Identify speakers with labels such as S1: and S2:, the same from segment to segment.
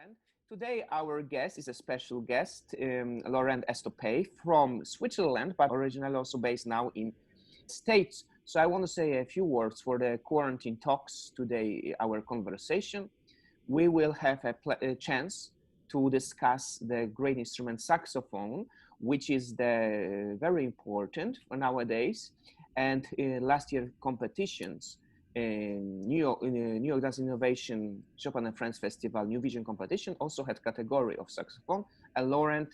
S1: Laurent. Today, our guest is a special guest, Laurent Estoppey from Switzerland, but originally also based now in States. So I want to say a few words for the quarantine talks today, our conversation. We will have a chance to discuss the great instrument saxophone, which is very important for nowadays. And last year competitions in New York Dance Innovation Chopin and Friends Festival New Vision competition also had category of saxophone. And Laurent,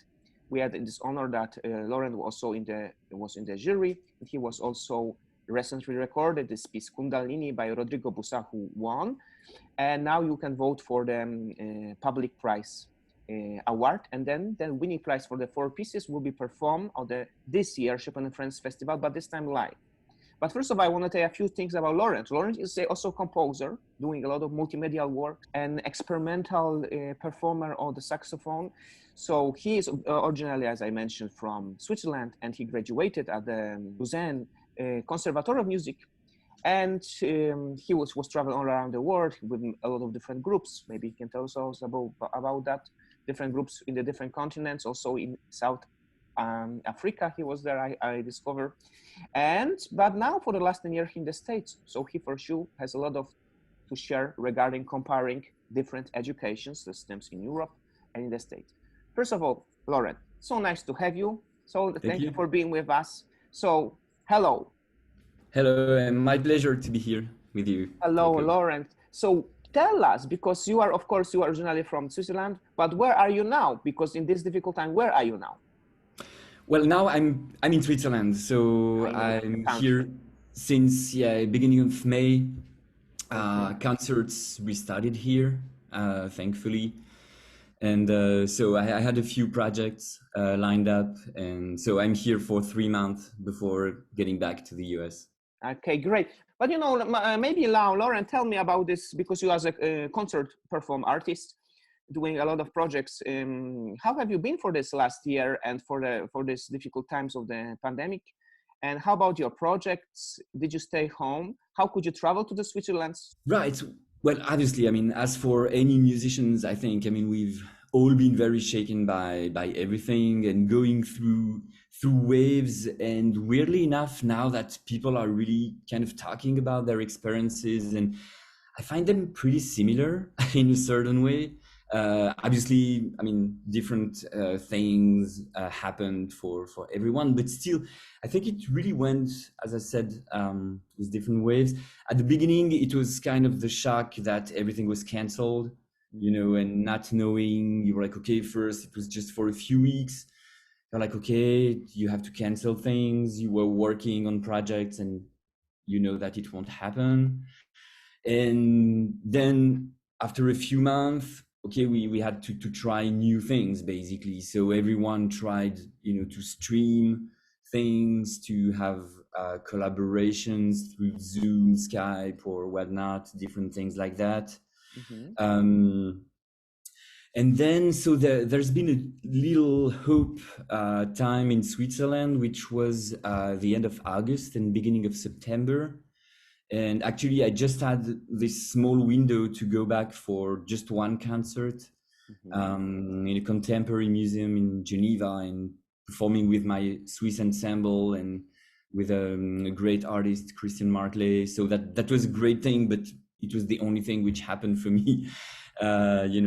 S1: we had this honor that Laurent was in the jury. And he was also recently recorded this piece Kundalini by Rodrigo Busa, who won. And now you can vote for the public prize award, and then the winning prize for the 4 pieces will be performed on this year Chopin and Friends Festival, but this time live. But first of all, I want to tell you a few things about Laurent. Laurent is also a composer, doing a lot of multimedia work, and experimental performer on the saxophone. So he is originally, as I mentioned, from Switzerland, and he graduated at the Lausanne Conservatoire of Music. And he was traveling all around the world with a lot of different groups. Maybe he can tell us about that. Different groups in the different continents, also in South Africa, he was there, I discovered. But now for the last 10 years in the States, so he for sure has a lot to share regarding comparing different education systems in Europe and in the States. First of all, Laurent, so nice to have you. So thank you for being with us. So hello.
S2: Hello, and my pleasure to be here with you.
S1: Hello, Laurent. So tell us, because you are originally from Switzerland, but where are you now? Because in this difficult time, where are you now?
S2: Well, now I'm in Switzerland, so I'm here since beginning of May. Concerts restarted here, thankfully, and so I had a few projects lined up, and so I'm here for 3 months before getting back to the US.
S1: Okay, great. But maybe Laurent, tell me about this, because you as a concert perform artist, doing a lot of projects. How have you been for this last year and for these difficult times of the pandemic? And how about your projects? Did you stay home? How could you travel to the Switzerland?
S2: Right. Well, obviously, as for any musicians, I think, we've all been very shaken by everything and going through waves. And weirdly enough, now that people are really kind of talking about their experiences, and I find them pretty similar in a certain way. Obviously, different things happened for everyone, but still, I think it really went, as I said, with different waves. At the beginning, it was kind of the shock that everything was canceled, and not knowing, you were like, okay, first it was just for a few weeks. You're like, okay, you have to cancel things. You were working on projects and you know that it won't happen. And then after a few months, okay, we had to try new things, basically. So everyone tried, to stream things, to have collaborations through Zoom, Skype, or whatnot, different things like that. Mm-hmm. And then, so there's been a little hope time in Switzerland, which was the end of August and beginning of September. And actually, I just had this small window to go back for just one concert in a contemporary museum in Geneva, and performing with my Swiss ensemble and with a great artist, Christian Markley. So that was a great thing, but it was the only thing which happened for me,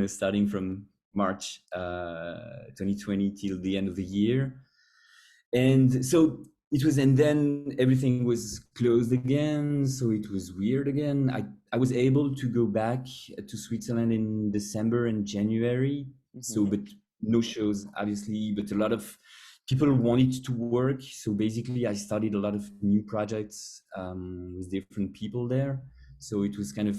S2: starting from March 2020 till the end of the year. And so it was, and then everything was closed again. So it was weird again. I was able to go back to Switzerland in December and January. Mm-hmm. So, but no shows, obviously, but a lot of people wanted to work. So basically I started a lot of new projects with different people there. So it was kind of,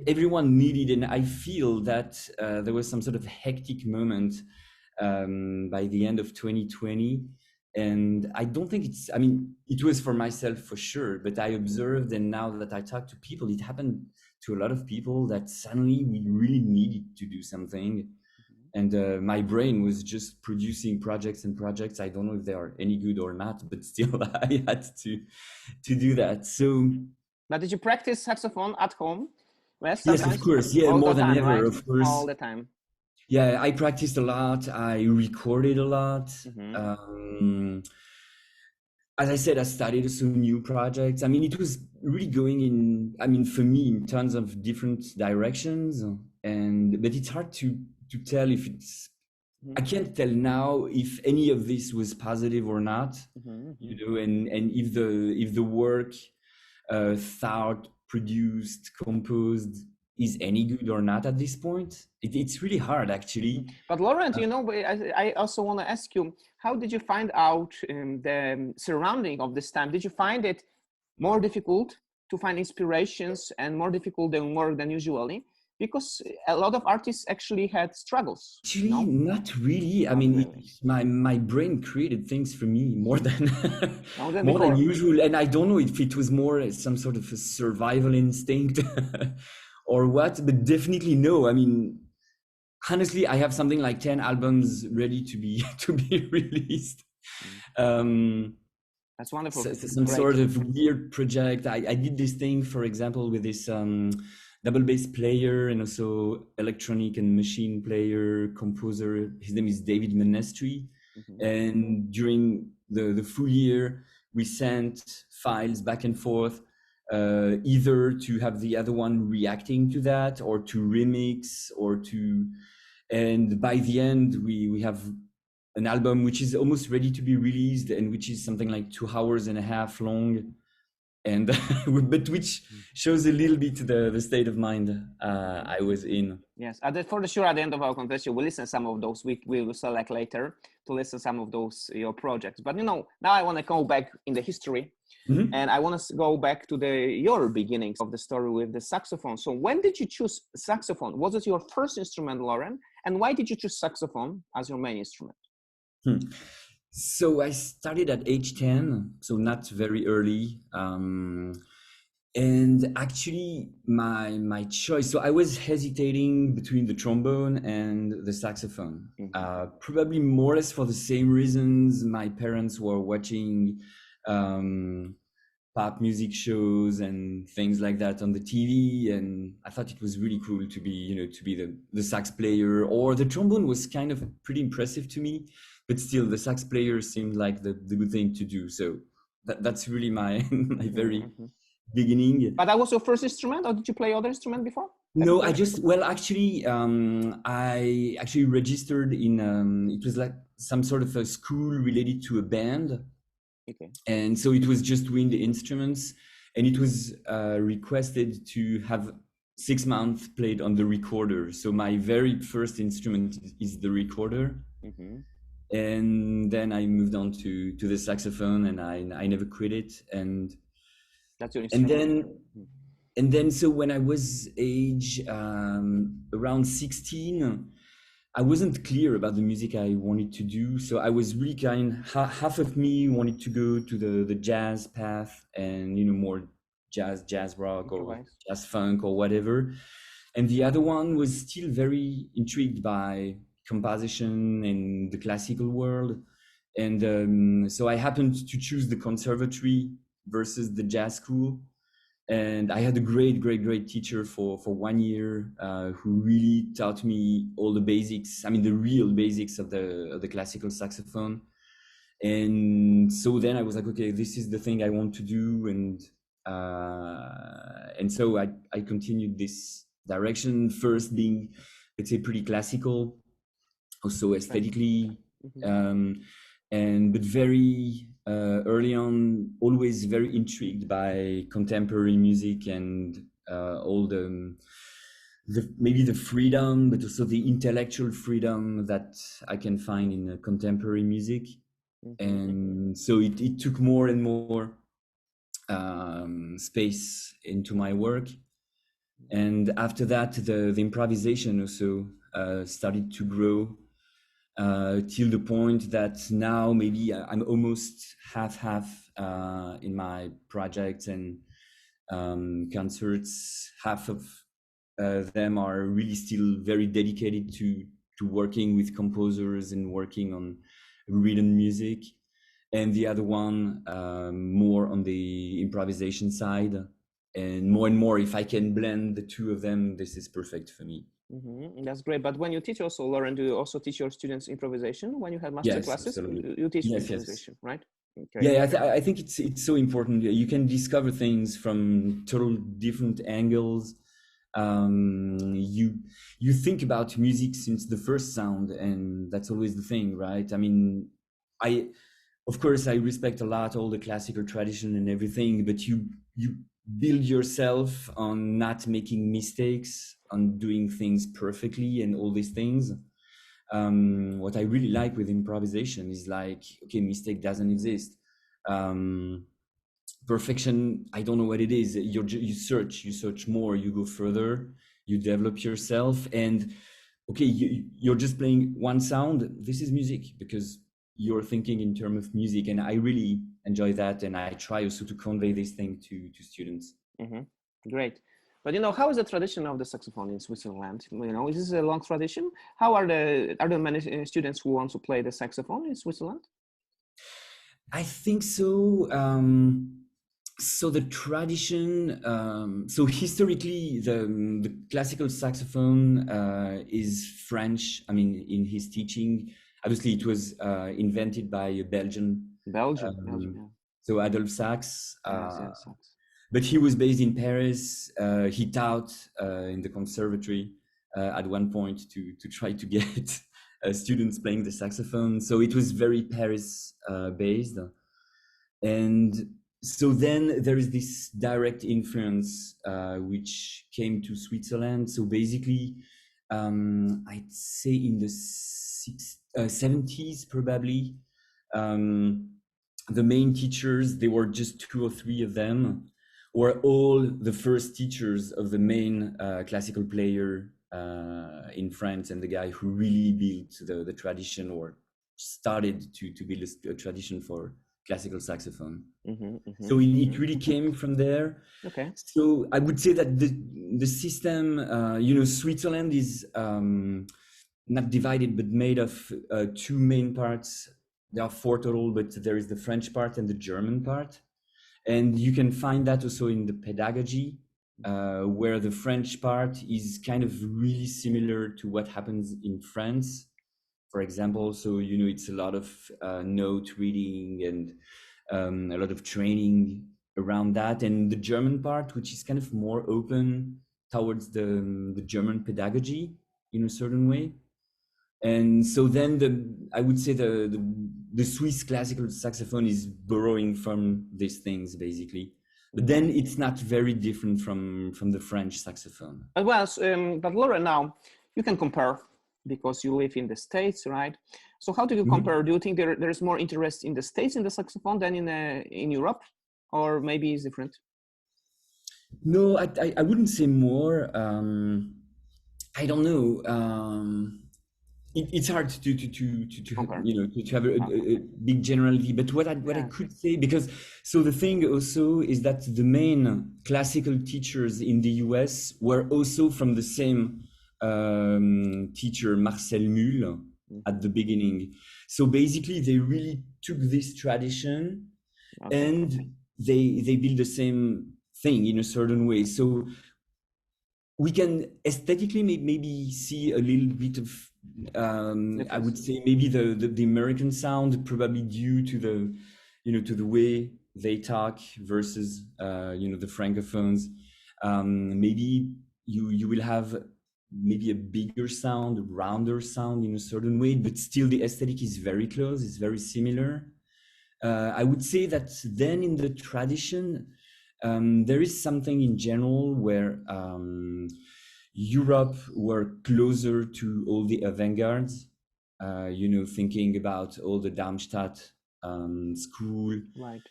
S2: everyone needed, and I feel that there was some sort of hectic moment by the end of 2020. And I don't think it was for myself for sure, but I observed, and now that I talk to people, it happened to a lot of people, that suddenly we really needed to do something. Mm-hmm. And my brain was just producing projects and projects. I don't know if they are any good or not, but still I had to do that. So.
S1: But did you practice saxophone at home? Yes,
S2: Yes, of
S1: sometimes.
S2: course. Yeah,
S1: All
S2: more
S1: the
S2: than
S1: time,
S2: ever,
S1: right?
S2: of course.
S1: All the time.
S2: Yeah, I practiced a lot. I recorded a lot.
S1: Mm-hmm.
S2: As I said, I started some new projects. I mean, it was really going in, I mean, for me, in tons of different directions. But it's hard to tell if it's, I can't tell now if any of this was positive or not, you know, and if the work thought, produced, composed is any good or not at this point. It's really hard, actually.
S1: But Laurent, you know, I also want to ask you, how did you find out the surrounding of this time? Did you find it more difficult to find inspirations and more difficult than work than usually? Because a lot of artists actually had struggles.
S2: Actually,
S1: No?
S2: not really. I
S1: Not
S2: mean,
S1: really.
S2: my brain created things for me more than
S1: No, than
S2: more than
S1: before.
S2: usual, and I don't know if it was more some sort of a survival instinct or what, but definitely no. I mean, honestly, I have something like 10 albums ready to be to be released.
S1: That's wonderful.
S2: Some sort of weird project. I did this thing, for example, with this double bass player and also electronic and machine player, composer. His name is David Menestri. And during the full year, we sent files back and forth, either to have the other one reacting to that or to remix or to, and by the end, we have an album which is almost ready to be released and which is something like 2.5 hours long, and but which shows a little bit the state of mind I was in.
S1: Yes, for sure at the end of our conversation we'll listen some of those. We will select later to listen some of those your projects. But you know, now I want to go back in the history, and I want to go back to your beginnings of the story with the saxophone. So when did you choose saxophone? Was it your first instrument, Laurent? And why did you choose saxophone as your main instrument?
S2: So I started at age 10, so not very early. And actually my choice, so I was hesitating between the trombone and the saxophone, probably more or less for the same reasons. My parents were watching pop music shows and things like that on the TV, and I thought it was really cool to be, you know, to be the sax player, or the trombone was kind of pretty impressive to me, but still the sax player seemed like the good thing to do. So that's really my my very beginning.
S1: But that was your first instrument, or did you play other instrument before?
S2: No, I just, well, actually, I actually registered in, it was like some sort of a school related to a band.
S1: Okay.
S2: And so it was just wind instruments, and it was requested to have 6 months played on the recorder. So my very first instrument is the recorder. And then I moved on to the saxophone, and I never quit it. And
S1: that's your instrument.
S2: And then so when I was age around 16, I wasn't clear about the music I wanted to do. So I was really half of me wanted to go to the jazz path and, you know, more jazz rock or jazz funk or whatever. And the other one was still very intrigued by composition and the classical world. And so I happened to choose the conservatory versus the jazz school. And I had a great teacher for 1 year who really taught me all the basics. I mean, the real basics of the classical saxophone. And so then I was like, okay, this is the thing I want to do. And so I continued this direction, first being, let's say, pretty classical, also aesthetically, but very early on, always very intrigued by contemporary music and all the maybe the freedom, but also the intellectual freedom that I can find in contemporary music. And so it took more and more space into my work. And after that, the improvisation also started to grow. Till the point that now maybe I'm almost half in my projects and concerts. Half of them are really still very dedicated to working with composers and working on written music, and the other one more on the improvisation side. and more, if I can blend the two of them, this is perfect for me.
S1: That's great. But when you teach also, Laurent, do you also teach your students improvisation? When you have master
S2: Yes,
S1: classes,
S2: absolutely.
S1: you teach
S2: Yes,
S1: improvisation, right?
S2: Okay. Yeah, I think it's so important. You can discover things from total different angles. You think about music since the first sound, and that's always the thing, right? I mean, of course I respect a lot all the classical tradition and everything, but you build yourself on not making mistakes, on doing things perfectly and all these things. What I really like with improvisation is like, okay, mistake doesn't exist. Perfection, I don't know what it is. You search more, you go further, you develop yourself, and okay, you're just playing one sound. This is music because you're thinking in terms of music, and I really enjoy that, and I try also to convey this thing to students.
S1: Great. But how is the tradition of the saxophone in Switzerland? Is this a long tradition? How are there many students who want to play the saxophone in Switzerland?
S2: I think so. So the tradition, so historically, the classical saxophone is French. I mean, in his teaching, obviously it was invented by a Belgian.
S1: Belgium, yeah.
S2: So Adolphe Sax.
S1: Yes, Sax.
S2: But he was based in Paris. He taught in the conservatory at one point to try to get students playing the saxophone. So it was very Paris based. And so then there is this direct influence which came to Switzerland. So basically, I'd say in the 70s probably, the main teachers, they were just 2 or 3 of them, were all the first teachers of the main classical player in France, and the guy who really built the tradition or started to build a tradition for classical saxophone. So it really came from there.
S1: Okay.
S2: So I would say that the system, Switzerland is not divided, but made of 2 main parts. There are 4 total, but there is the French part and the German part. And you can find that also in the pedagogy, where the French part is kind of really similar to what happens in France, for example. So, it's a lot of note reading and a lot of training around that. And the German part, which is kind of more open towards the German pedagogy in a certain way. And so then I would say the Swiss classical saxophone is borrowing from these things, basically. But then it's not very different from the French saxophone.
S1: But Laura, now you can compare because you live in the States, right? So how do you compare? Do you think there is more interest in the States in the saxophone than in Europe, or maybe it's different?
S2: No, I wouldn't say more. I don't know. It's hard to have a big generality, but what I could say, because so the thing also is that the main classical teachers in the US were also from the same teacher, Marcel Muhl, at the beginning. So basically they really took this tradition and they built the same thing in a certain way. So we can aesthetically maybe see a little bit of I would say maybe the American sound, probably due to the way they talk versus the francophones. Maybe you will have maybe a bigger sound, a rounder sound in a certain way, but still the aesthetic is very close, it's very similar. I would say that then in the tradition, there is something in general where Europe were closer to all the avant-gardes, thinking about all the Darmstadt school,
S1: right?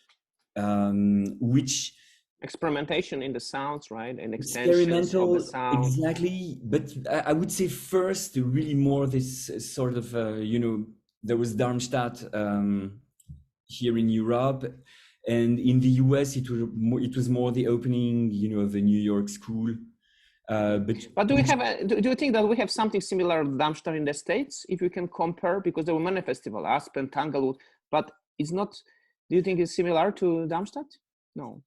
S2: Which
S1: experimentation in the sounds, right, and extensions of the sound.
S2: Exactly. But I would say first, really more this sort of there was Darmstadt here in Europe. And in the US, it was more the opening, of the New York school.
S1: But do you think that we have something similar to Darmstadt in the States, if you can compare? Because there were many festivals, Aspen, Tanglewood, but it's not. Do you think it's similar to Darmstadt? No.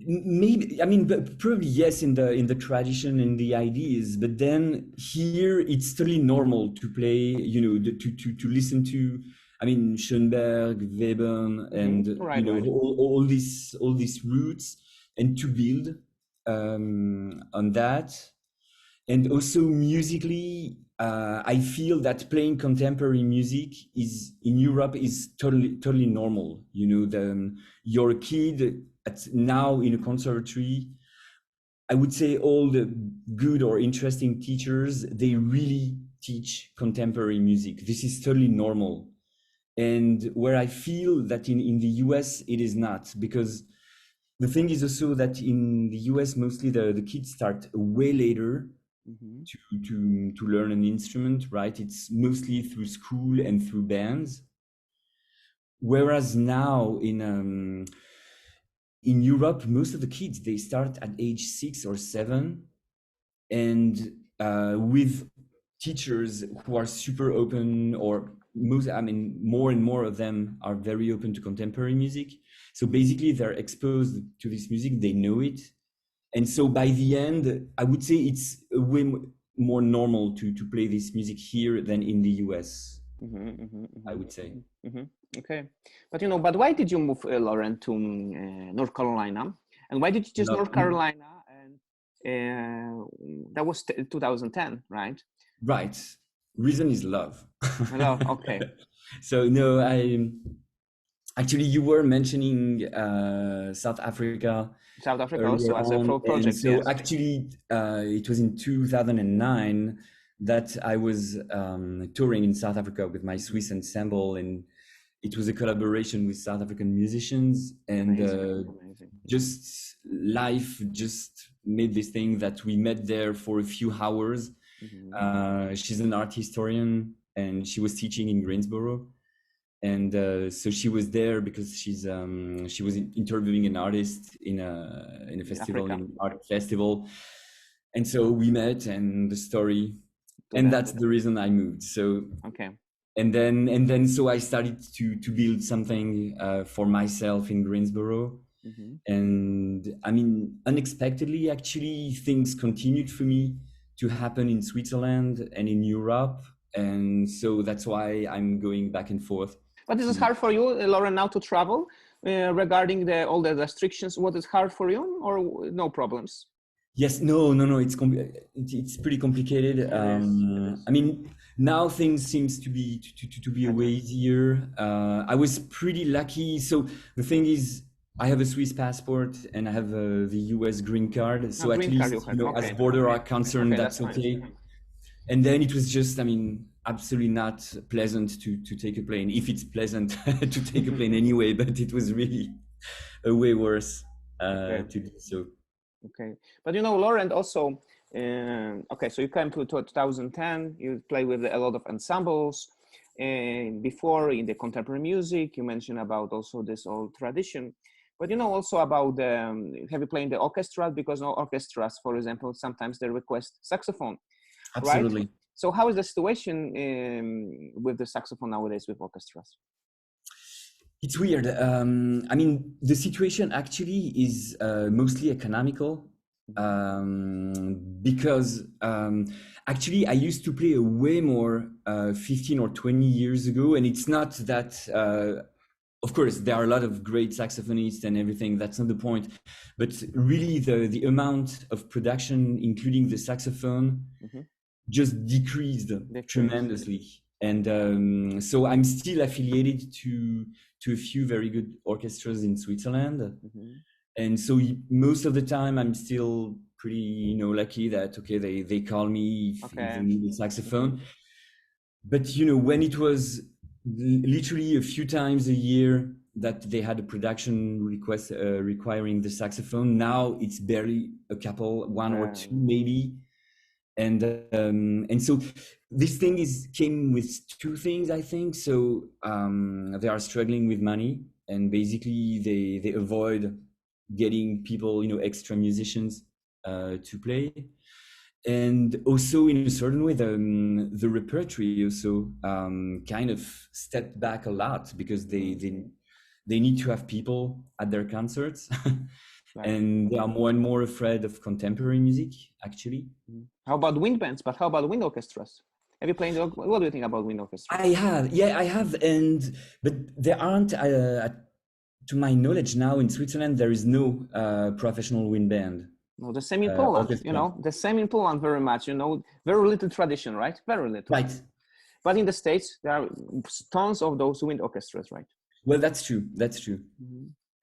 S2: maybe, I mean, probably yes, in the tradition and the ideas, but then here it's totally normal to play, to listen to, I mean, Schoenberg, Weber, and
S1: Right, right.
S2: all these roots, and to build on that. And also musically, I feel that playing contemporary music is in Europe is totally normal. You're a kid now in a conservatory. I would say all the good or interesting teachers, they really teach contemporary music. This is totally normal. And where I feel that in the US, it is not, because the thing is also that in the US, mostly the kids start way later to learn an instrument, right? It's mostly through school and through bands. Whereas now in Europe, most of the kids, they start at age 6 or 7, and with teachers who are super open, or more and more of them are very open to contemporary music. So basically they're exposed to this music, they know it. And so by the end, I would say it's way more normal to play this music here than in the US, I would say.
S1: Okay. But why did you move, Laurent, to North Carolina? And why did you choose North Carolina? And that was 2010, right?
S2: Right. Reason is love.
S1: Love, okay.
S2: So no, actually you were mentioning South Africa.
S1: South Africa also as a pro project.
S2: And so yes. Actually, it was in 2009 that I was touring in South Africa with my Swiss ensemble, and it was a collaboration with South African musicians. And amazing. Just life just made this thing that we met there for a few hours. She's an art historian, and she was teaching in Greensboro. And so she was there because she was interviewing an artist in a festival, an art festival, and so we met, and the story, and that's the reason I moved. So
S1: okay,
S2: and then so I started to build something for myself in Greensboro, and I mean, unexpectedly, actually, things continued for me to happen in Switzerland and in Europe, and so that's why I'm going back and forth.
S1: But this is hard for you, Laurent, now to travel regarding all the restrictions. What is hard for you, or no problems?
S2: Yes, no. It's pretty complicated. I mean, now things seems to be way easier. I was pretty lucky. So the thing is, I have a Swiss passport and I have the US green card. So at least, as border are concerned, that's okay. Fine. And then it was just, I mean, absolutely not pleasant to take a plane, if it's pleasant to take a plane anyway, but it was really way worse to do so.
S1: Okay. But Laurent also, okay, so you came to 2010, you play with a lot of ensembles, and before in the contemporary music, you mentioned about also this old tradition, but also about have you played the orchestras? Because orchestras, for example, sometimes they request saxophone.
S2: Absolutely.
S1: Right? So how is the situation with the saxophone nowadays with orchestras?
S2: It's weird. I mean, the situation actually is mostly economical, because actually I used to play way more 15 or 20 years ago, and it's not that, of course, there are a lot of great saxophonists and everything, that's not the point, but really the amount of production, including the saxophone, just decreased tremendously. And so I'm still affiliated to a few very good orchestras in Switzerland. And so most of the time I'm still pretty, lucky that, okay, they call me if they need a saxophone. But, when it was literally a few times a year that they had a production request requiring the saxophone, now it's barely a couple, one or two maybe. And so this thing came with two things, I think. So they are struggling with money, and basically they avoid getting people, extra musicians to play. And also in a certain way, the repertoire also kind of stepped back a lot, because they need to have people at their concerts.
S1: Right.
S2: And they are more and more afraid of contemporary music, actually.
S1: How about wind bands? But how about wind orchestras? Have you played? What do you think about wind orchestras?
S2: I have, but there aren't, to my knowledge now in Switzerland, there is no professional wind band.
S1: No, the same in Poland,
S2: orchestra.
S1: the same in Poland very much, very little tradition, right? Very little.
S2: Right.
S1: But in the States, there are tons of those wind orchestras, right?
S2: Well, that's true. That's true.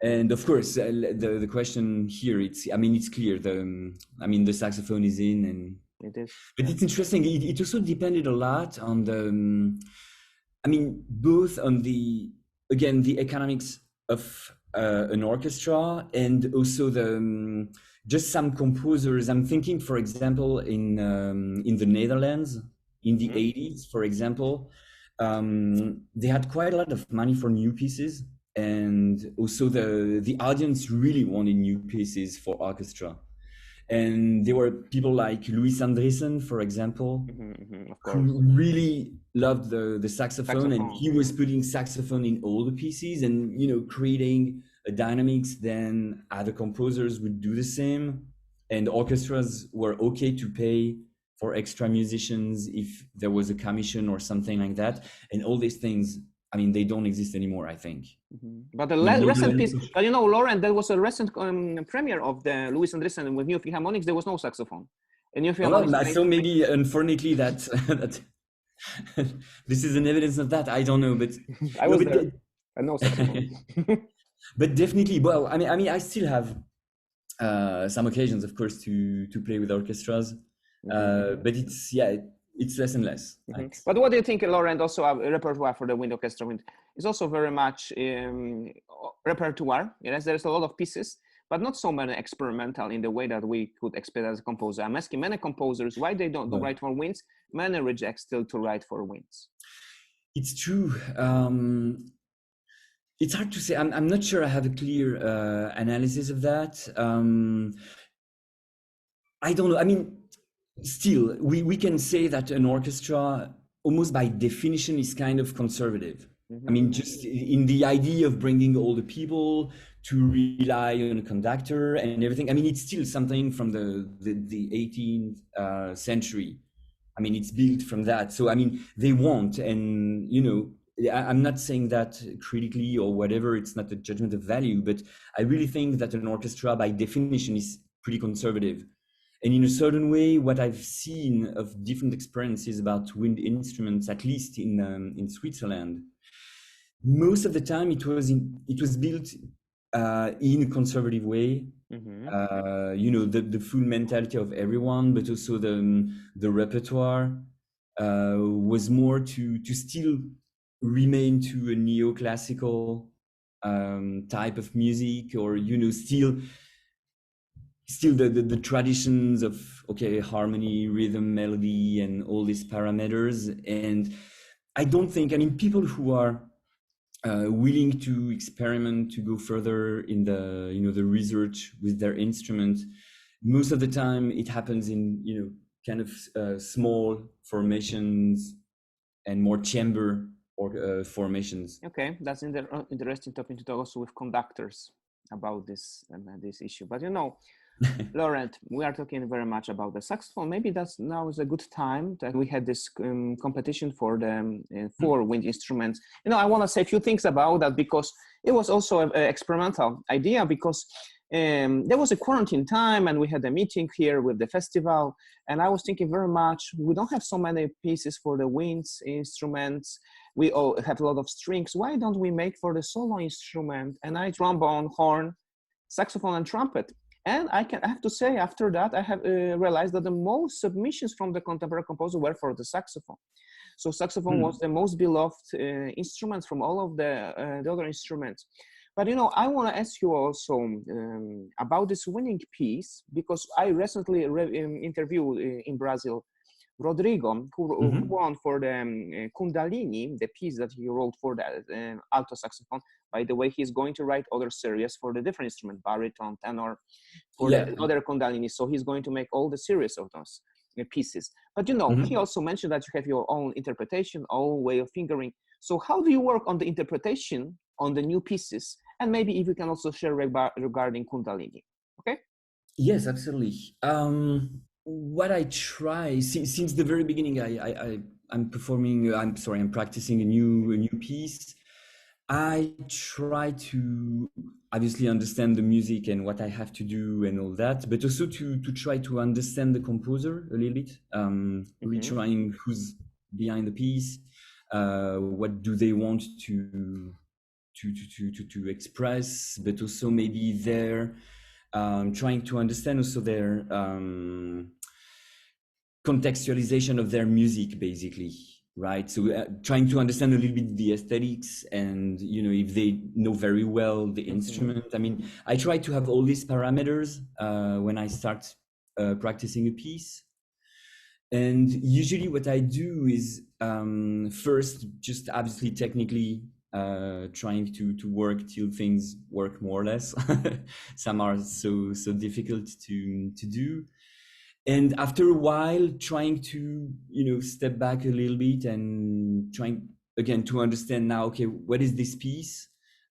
S2: And of course, the question here, it's clear. The saxophone is in, and
S1: it is.
S2: But it's interesting. It also depended a lot on both on the economics of an orchestra, and also just some composers. I'm thinking, for example, in the Netherlands in the 80s, for example, they had quite a lot of money for new pieces. And also the audience really wanted new pieces for orchestra. And there were people like Louis Andriessen, for example, who really loved the saxophone, and he was putting saxophone in all the pieces and, creating a dynamics. Then other composers would do the same, and orchestras were okay to pay for extra musicians if there was a commission or something like that. And all these things, they don't exist anymore, I think.
S1: But the recent piece, but Laurent, there was a recent premiere of the Louis Andriessen with New Philharmonics. There was no saxophone. And New Philharmonics.
S2: So maybe, unfortunately, that this is an evidence of that. I don't know, but
S1: I was there. I know saxophone.
S2: But definitely, well, I still have some occasions, of course, to play with orchestras, but it's less and less.
S1: But what do you think, Laurent, also a repertoire for the wind orchestra? It's also very much repertoire. Yes, there's a lot of pieces, but not so many experimental in the way that we could expect as a composer. I'm asking many composers why they don't write for winds. Many reject still to write for winds.
S2: It's true. It's hard to say. I'm not sure I have a clear analysis of that. I don't know. Still, we can say that an orchestra, almost by definition, is kind of conservative. Just in the idea of bringing all the people to rely on a conductor and everything. It's still something from the 18th century. It's built from that. So, they want, and, I'm not saying that critically or whatever, it's not a judgment of value, but I really think that an orchestra, by definition, is pretty conservative. And in a certain way, what I've seen of different experiences about wind instruments, at least in Switzerland, most of the time it was built in a conservative way. The full mentality of everyone, but also the repertoire was more to still remain to a neoclassical type of music, or still the traditions of harmony, rhythm, melody, and all these parameters. And I don't think, people who are willing to experiment, to go further in the research with their instrument, most of the time it happens in kind of small formations and more chamber or formations.
S1: Okay, that's interesting topic to talk also with conductors about this issue. But Laurent, we are talking very much about the saxophone. Maybe now is a good time that we had this competition for the 4 wind instruments. I want to say a few things about that, because it was also an experimental idea, because there was a quarantine time and we had a meeting here with the festival, and I was thinking very much, we don't have so many pieces for the winds instruments. We all have a lot of strings. Why don't we make for the solo instrument? And trombone, horn, saxophone, and trumpet. And I have to say, after that, I have realized that the most submissions from the contemporary composer were for the saxophone. So saxophone was the most beloved instrument from all of the other instruments. But I want to ask you also about this winning piece, because I recently interviewed in Brazil Rodrigo, who won for the Kundalini, the piece that he wrote for the alto saxophone. By the way, he's going to write other series for the different instrument, baritone, tenor, for the other Kundalini. So he's going to make all the series of those pieces. But he also mentioned that you have your own interpretation, own way of fingering. So how do you work on the interpretation on the new pieces? And maybe if you can also share regarding Kundalini.
S2: Yes, absolutely. What I try since the very beginning, I'm performing. I'm sorry, I'm practicing a new piece. I try to obviously understand the music and what I have to do and all that, but also to try to understand the composer a little bit. Really
S1: Mm-hmm.
S2: trying who's behind the piece, what do they want to express, but also maybe their trying to understand also their contextualization of their music, basically, right? So trying to understand a little bit the aesthetics, and if they know very well the
S1: Mm-hmm.
S2: instrument. I mean, I try to have all these parameters when I start practicing a piece. And usually what I do is first just obviously technically trying to work till things work more or less. Some are so difficult to do. And after a while, trying to step back a little bit and trying again to understand now, okay, what is this piece?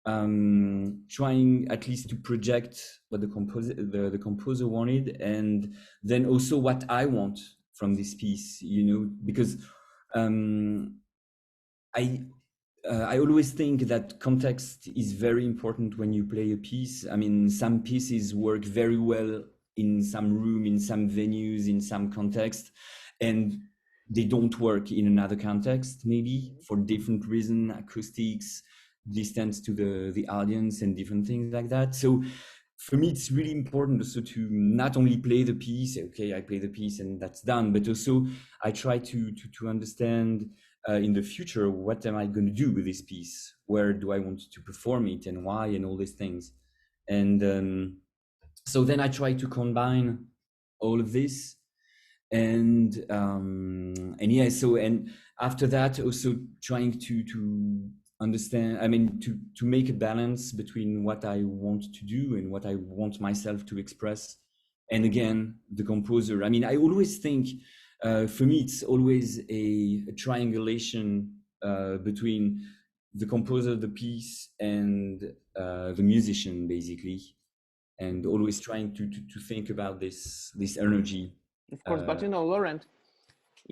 S2: Trying at least to project what the composer wanted, and then also what I want from this piece, because um, I I always think that context is very important when you play a piece. I mean, some pieces work very well in some room, in some venues, in some context, and they don't work in another context, maybe for different reason, acoustics, distance to the audience, and different things like that. So for me, it's really important also to not only play the piece. Okay, I play the piece and that's done, but also I try to understand in the future, what am I going to do with this piece? Where do I want to perform it, and why, and all these things? And so then I try to combine all of this, and yeah. So and after that, also trying to understand. I mean, to make a balance between what I want to do and what I want myself to express, and again, the composer. I mean, I always think. For me, it's always a triangulation between the composer of the piece and the musician, basically, and always trying to think about this energy.
S1: Of course, but
S2: Uh,
S1: Laurent,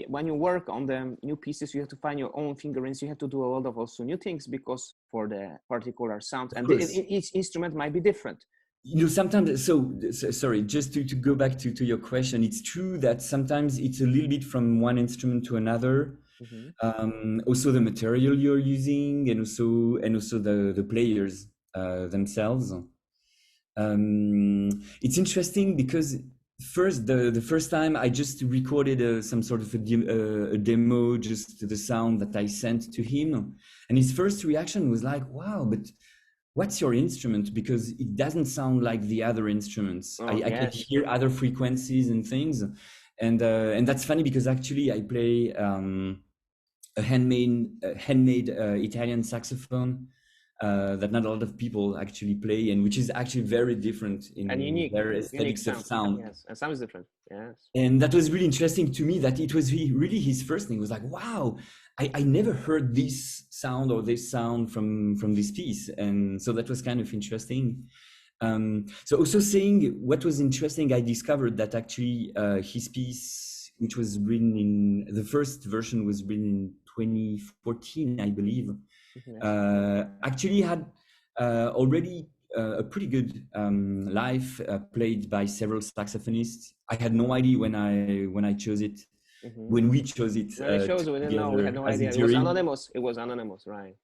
S1: when you work on the new pieces, you have to find your own fingerings. You have to do a lot of also new things because for the particular sound,
S2: of
S1: and
S2: course,
S1: each instrument might be different.
S2: sometimes. So sorry, just to go back to your question. It's true that sometimes it's a little bit from one instrument to another.
S1: Mm-hmm.
S2: Also the material you're using, and also the players themselves. It's interesting because the first time I just recorded some sort of a demo, just the sound that I sent to him, and his first reaction was like, "Wow, but what's your instrument? Because it doesn't sound like the other instruments.
S1: Oh
S2: I can
S1: yes.
S2: hear other frequencies and things." And that's funny because actually I play a handmade Italian saxophone that not a lot of people actually play, and which is actually very different
S1: And
S2: in
S1: unique,
S2: their
S1: unique
S2: aesthetics of
S1: sound.
S2: sound.
S1: Yes, and sound is different. Yes.
S2: And that was really interesting to me, that it was really his first thing. It was like, wow, I never heard this sound or this sound from this piece. And so that was kind of interesting. So also saying what was interesting, I discovered that actually his piece, which was written in, the first version was written in 2014, I believe,
S1: Yes.
S2: actually had already a pretty good live played by several saxophonists. I had no idea when I chose it,
S1: Mm-hmm.
S2: when we chose it
S1: When it shows, we didn't know. We had
S2: together
S1: no
S2: as a
S1: idea. It was
S2: jury.
S1: anonymous. It was anonymous, right?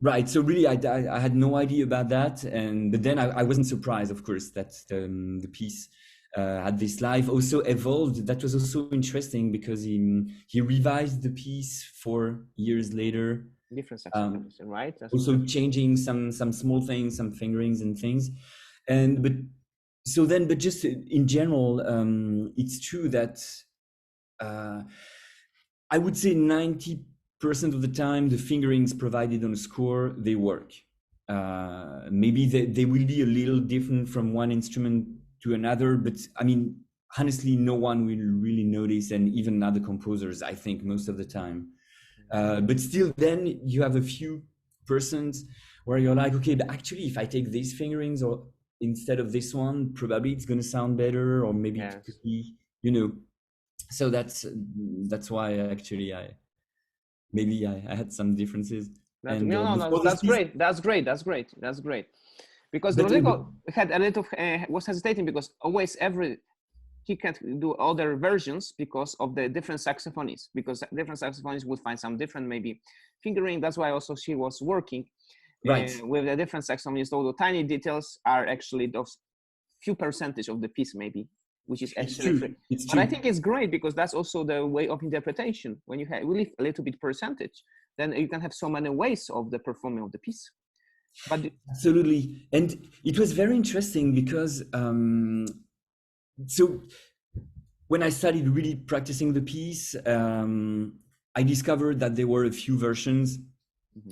S2: Right. So really, I had no idea about that, and but then I wasn't surprised, of course, that the piece had this live also evolved. That was also interesting because he revised the piece 4 years later.
S1: Different
S2: Um,
S1: saxophonist, right? That's
S2: Also changing some small things, some fingerings and things, and but just in general, it's true that uh, I would say 90% of the time the fingerings provided on a score, they work. Maybe they will be a little different from one instrument to another, but I mean, honestly, no one will really notice, and even other composers, I think, most of the time. But still, then you have a few persons where you're like, okay, but actually, if I take these fingerings instead of this one, probably it's going to sound better, or maybe it could be, so that's why actually I had some differences.
S1: That's great. That's great. Because Rodrigo had a little was hesitating because always he can't do other versions because of the different saxophonists, because different saxophonists would find some different maybe fingering. That's why also she was working with the different saxophonists, although tiny details are actually those few percentage of the piece maybe, which is actually free. But I think it's great because that's also the way of interpretation. When you leave a little bit percentage, then you can have so many ways of the performing of the piece. But
S2: absolutely. And it was very interesting because so when I started really practicing the piece, I discovered that there were a few versions,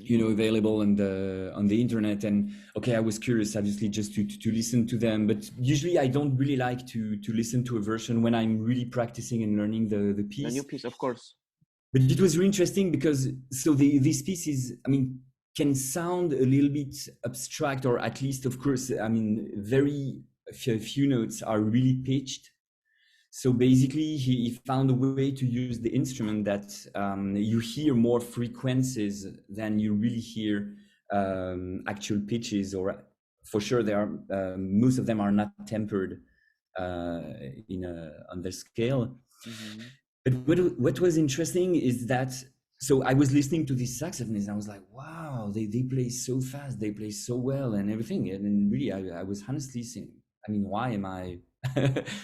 S2: available on the internet. And okay, I was curious, obviously, just to listen to them. But usually, I don't really like to listen to a version when I'm really practicing and learning the piece.
S1: The new piece, of course.
S2: But it was really interesting because this piece is, can sound a little bit abstract, or at least, of course, very few notes are really pitched. So basically, he found a way to use the instrument that you hear more frequencies than you really hear actual pitches, or for sure there are most of them are not tempered on the scale. Mm-hmm. But what was interesting is that, so I was listening to these saxophonists and I was like, wow, they play so fast, they play so well and everything. And really, I was honestly saying, why am I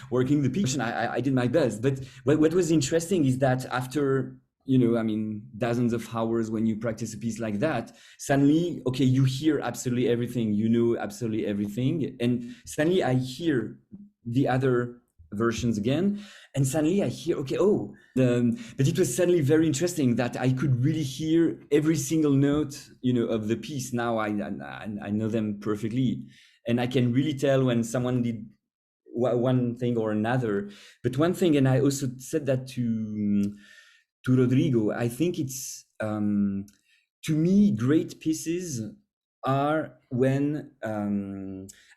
S2: working the piece? I did my best. But what was interesting is that after, dozens of hours when you practice a piece like that, suddenly, okay, you hear absolutely everything, absolutely everything. And suddenly I hear the other versions again. And suddenly I hear, okay, but it was suddenly very interesting that I could really hear every single note, of the piece. Now I know them perfectly. And I can really tell when someone did one thing or another. But one thing, and I also said that to Rodrigo, I think it's, to me, great pieces are when,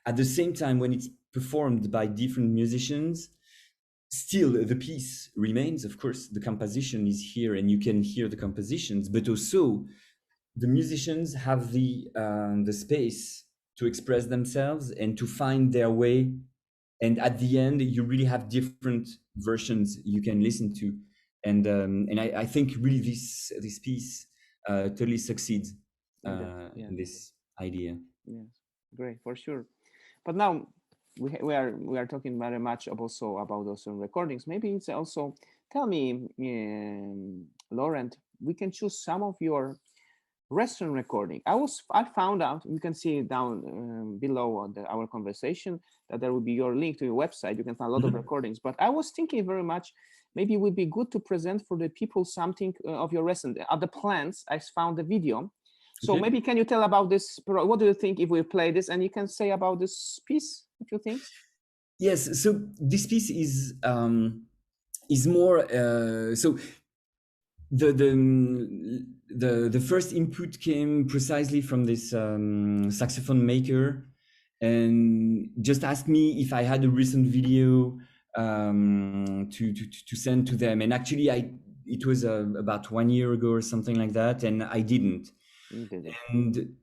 S2: at the same time, when it's performed by different musicians, still the piece remains. Of course, the composition is here and you can hear the compositions, but also the musicians have the space to express themselves and to find their way. And at the end, you really have different versions you can listen to. And I think really this piece totally succeeds in this idea.
S1: Yes, great, for sure. But now we are talking very much also about those recordings. Maybe it's also, tell me, Laurent, we can choose some of your restaurant recording. I found out, you can see down below our conversation, that there will be your link to your website. You can find a lot of recordings. But I was thinking very much, maybe it would be good to present for the people something of your restaurant. At the plants, I found the video. So maybe can you tell about this? What do you think if we play this? And you can say about this piece, if you think.
S2: Yes. So this piece is more. So the first input came precisely from this saxophone maker, and just asked me if I had a recent video to send to them. And actually, it was about 1 year ago or something like that, and I didn't. And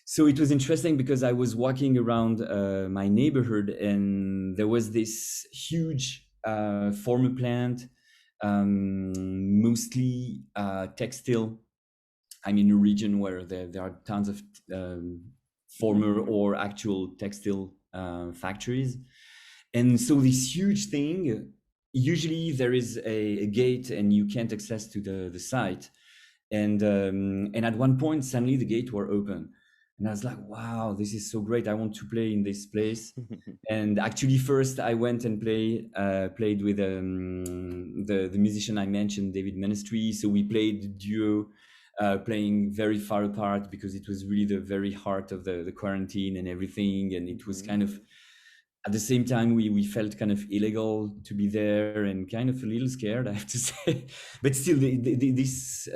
S2: so it was interesting because I was walking around my neighborhood, and there was this huge former plant, mostly textile. I'm in a region where there are tons of former or actual textile factories. And so this huge thing, usually there is a gate and you can't access to the site. And at one point, suddenly the gate were open. And I was like, wow, this is so great. I want to play in this place. And actually, first I went and played with the musician I mentioned, David Ministry. So we played duo, playing very far apart because it was really the very heart of the quarantine and everything. And it was kind of, at the same time, we felt kind of illegal to be there and kind of a little scared, I have to say. But still, this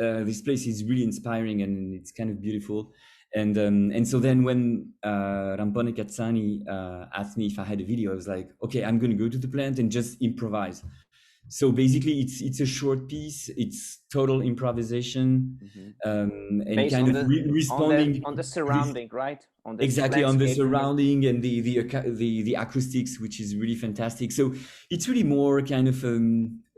S2: place is really inspiring and it's kind of beautiful. And so then when Rampone Cazzani asked me if I had a video, I was like, okay, I'm going to go to the plant and just improvise. So basically, it's a short piece. It's total improvisation, and
S1: Based
S2: kind
S1: on
S2: of
S1: the,
S2: responding
S1: on the surrounding, right? On the
S2: exactly on the
S1: landscape.
S2: surrounding and the acoustics, which is really fantastic. So it's really more kind of a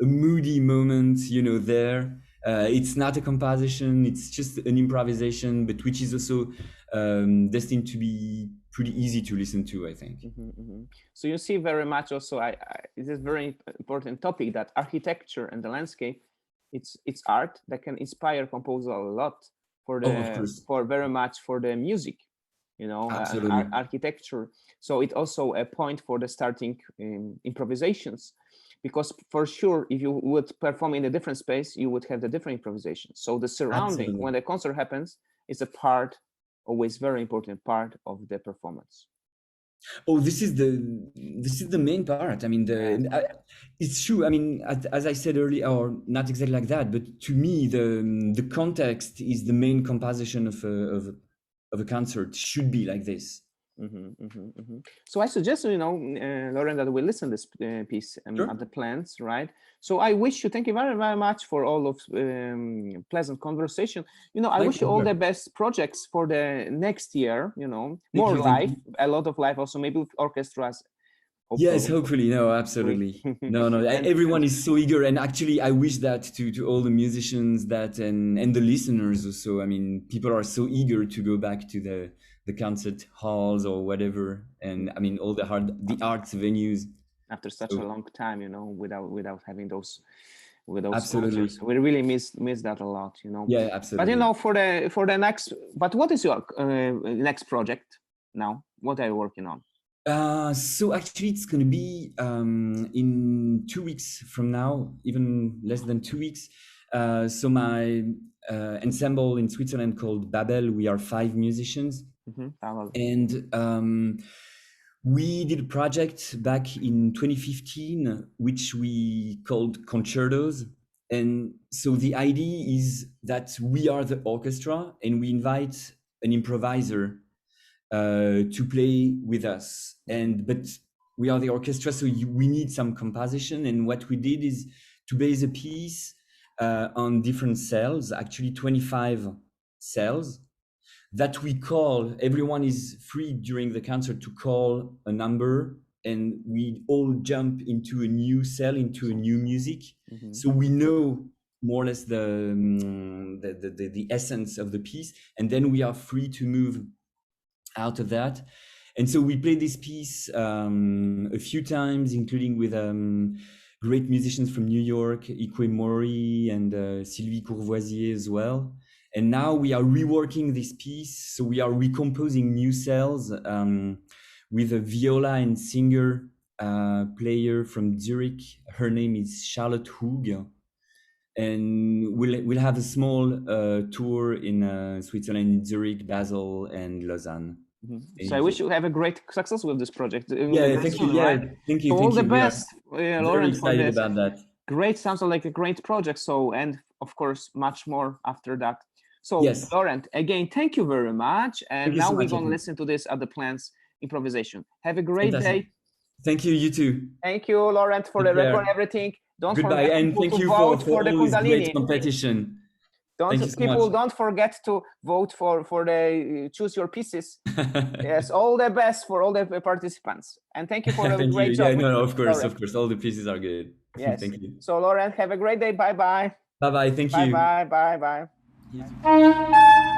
S2: moody moment, you know. There, it's not a composition; it's just an improvisation, but which is also destined to be pretty easy to listen to, I think.
S1: So you see very much also, this is a very important topic, that architecture and the landscape, it's art that can inspire composer a lot for the for very much for the music, you know, architecture. So it's also a point for the starting improvisations, because for sure, if you would perform in a different space, you would have the different improvisations. So the surrounding, when the concert happens, is a part, always very important part of the performance.
S2: Oh, this is the main part. I mean, it's true. I mean, as I said earlier, or not exactly like that, but to me, the context is the main composition of a concert. Should be like this.
S1: So I suggest, you know, Laurent, that we listen this piece at the plants, right? So I wish you, thank you very, very much for all of pleasant conversation. You know, I wish you all the best projects for the next year, you know, more live, a lot of live, also maybe with orchestras.
S2: Yes, hopefully. No, absolutely. No, everyone is so eager. And actually, I wish that to all the musicians that and the listeners also. I mean, people are so eager to go back to the concert halls or whatever. And I mean, all the arts venues.
S1: After such a long time, you know, without having those
S2: absolutely
S1: concerts. We really miss that a lot, you know.
S2: Yeah, absolutely.
S1: But you know, for the next, but what is your next project now? What are you working on?
S2: So actually, it's going to be in 2 weeks from now, even less than 2 weeks. So my ensemble in Switzerland called Babel, we are 5 musicians. And we did a project back in 2015, which we called Concertos. And so the idea is that we are the orchestra and we invite an improviser to play with us. But we are the orchestra, so we need some composition. And what we did is to base a piece on different cells, actually 25 cells, that we call. Everyone is free during the concert to call a number, and we all jump into a new cell, into a new music. So we know more or less the essence of the piece, and then we are free to move out of that. And so we played this piece a few times, including with great musicians from New York, Ikwe Mori and Sylvie Courvoisier as well. And now we are reworking this piece. So we are recomposing new cells with a viola and singer player from Zurich. Her name is Charlotte Hoog. And we'll have a small tour in Switzerland, in Zurich, Basel, and Lausanne.
S1: So I wish you have a great success with this project.
S2: Yeah, thank you. Yeah, thank you.
S1: So all the best, Laurent.
S2: Very excited about that.
S1: Great, sounds like a great project. So, and of course, much more after that. So, yes. Laurent, again, thank you very much. And now we're going to listen to this at the Plants improvisation. Have a great day.
S2: Thank you. You too.
S1: Thank you, Laurent, for the record, everything.
S2: Don't forget and thank you for the all this great competition.
S1: Don't forget to vote for the choose your pieces. Yes, all the best for all the participants, and thank you for the great job.
S2: Yeah, no, of course, all the pieces are good.
S1: Yes,
S2: thank you.
S1: So Laurent, have a great day. Bye bye.
S2: Bye bye. Thank you.
S1: Bye bye. Bye bye.